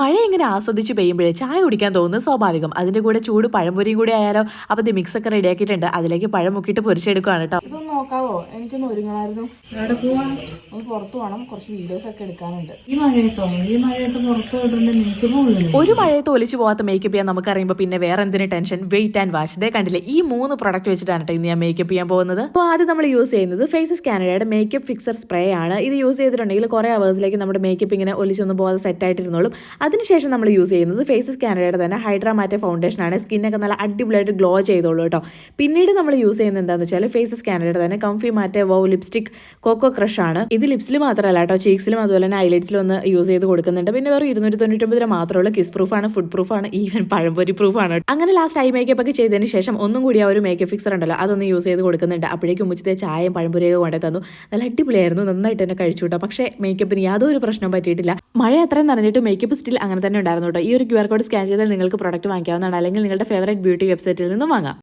മഴ ഇങ്ങനെ ആസ്വദിച്ച് പെയ്യുമ്പോഴേ ചായ കുടിക്കാൻ തോന്നുന്നത് സ്വാഭാവികം. അതിന്റെ കൂടെ ചൂട് പഴംപൊരിയും കൂടി ആയാലോ. അപ്പൊ ഇത് മിക്സ് ഒക്കെ റെഡിയാക്കിയിട്ടുണ്ട്. അതിലേക്ക് പഴം മുക്കിയിട്ട് പൊരിച്ചെടുക്കുകയാണ് കേട്ടോ. ഇതൊന്ന് നോക്കാവോ? എനിക്കൊന്ന് ഒരുങ്ങണമായിരുന്നു. എവിടെ പോവാ? ഒന്ന് പുറത്ത് പോകണം. കുറച്ച് വീഡിയോസ് ഒക്കെ എടുക്കാനുണ്ട്. ഈ മഴയത്ത് പുറത്ത് വിടുന്ന മേക്കപ്പ് ഉള്ളു. ഒരു മഴയത്ത് ഒലിച്ചു പോകാത്ത മേക്കപ്പ് ചെയ്യാൻ നമുക്കറിയുമ്പോൾ പിന്നെ വേറെ എന്തിനു ടെൻഷൻ? Wait and wash. ഇതേ കണ്ടില്ലേ, ഈ 3 പ്രൊഡക്റ്റ് വെച്ചിട്ടാണ് കേട്ടോ ഇന്ന് ഞാൻ മേക്കപ്പ് ചെയ്യാൻ പോകുന്നത്. അപ്പോൾ ആദ്യം നമ്മൾ യൂസ് ചെയ്യുന്നത് ഫേസസ് കാനഡയുടെ മേക്കപ്പ് ഫിക്സർ സ്പ്രേ ആണ്. ഇത് യൂസ് ചെയ്തിട്ടുണ്ടെങ്കിൽ കുറേ അവേഴ്സിലേക്ക് നമ്മുടെ മേക്കപ്പ് ഇങ്ങനെ ഒലിച്ചൊന്നും പോകാതെ സെറ്റ് ആയിട്ടിരുന്നോളും. അതിനുശേഷം നമ്മൾ യൂസ് ചെയ്യുന്നത് ഫേസസ് കാനഡയുടെ തന്നെ ഹൈഡ്രാ മാറ്റെ ഫൗണ്ടേഷൻ ആണ്. സ്കിന്നൊക്കെ നല്ല അടിപൊളിയായിട്ട് ഗ്ലോ ചെയ്തോളൂ കേട്ടോ. പിന്നീട് നമ്മൾ യൂസ് ചെയ്യുന്നത് എന്താണെന്ന് വെച്ചാൽ ഫേസസ് കാനഡയുടെ തന്നെ കംഫി മാറ്റെ വോ ലിപ്സ്റ്റിക് കോക്കോ ക്രഷ് ആണ്. ഇത് ലിപ്സിൽ മാത്രമല്ല കേട്ടോ, ചീക്സിലും അതുപോലെ തന്നെ ഹൈലൈറ്റ്സിലും ഒന്ന് യൂസ് ചെയ്ത് കൊടുക്കുന്നുണ്ട്. പിന്നെ വേറെ 299 മാത്രമുള്ള കിസ് പ്രൂഫ് ആണ്, ഫുഡ് പ്രൂഫ് ആണ്, ഈവൻ പഴംപൊരി പ്രൂഫ് ആണ്. അങ്ങനെ ലാസ്റ്റ് ഐ മേക്കപ്പ് ഒക്കെ ചെയ്തതിന് ശേഷം ഒന്നും കൂടി ആ ഒരു മേക്കപ്പ് ഫിക്സർ ഉണ്ടല്ലോ അതൊന്ന് യൂസ് ചെയ്ത് കൊടുക്കുന്നുണ്ട്. അപ്പോഴേക്കും ഉച്ചത്തെ ചായയും പഴംപൊരിയൊക്കെ കൊണ്ടു തന്നു. നല്ല അടിപൊളിയായിരുന്നു, നന്നായിട്ട് തന്നെ കഴിച്ചു കേട്ടോ. പക്ഷേ മേക്കപ്പിന് യാതൊരു പ്രശ്നവും പറ്റിയിട്ടില്ല. മഴ അത്രയും നനഞ്ഞിട്ട് മേക്കപ്പ് സ്റ്റിൽ അങ്ങനെ തന്നെ ഉണ്ടായിരുന്നു കേട്ടോ. ഈ ഒരു QR കോഡ് സ്കാൻ ചെയ്താൽ നിങ്ങൾക്ക് പ്രൊഡക്റ്റ് വാങ്ങിക്കാവുന്നതാണ്, അല്ലെങ്കിൽ നിങ്ങളുടെ ഫേവറേറ്റ് ബ്യൂട്ടി വെബ്സൈറ്റിൽ നിന്നും വാങ്ങാം.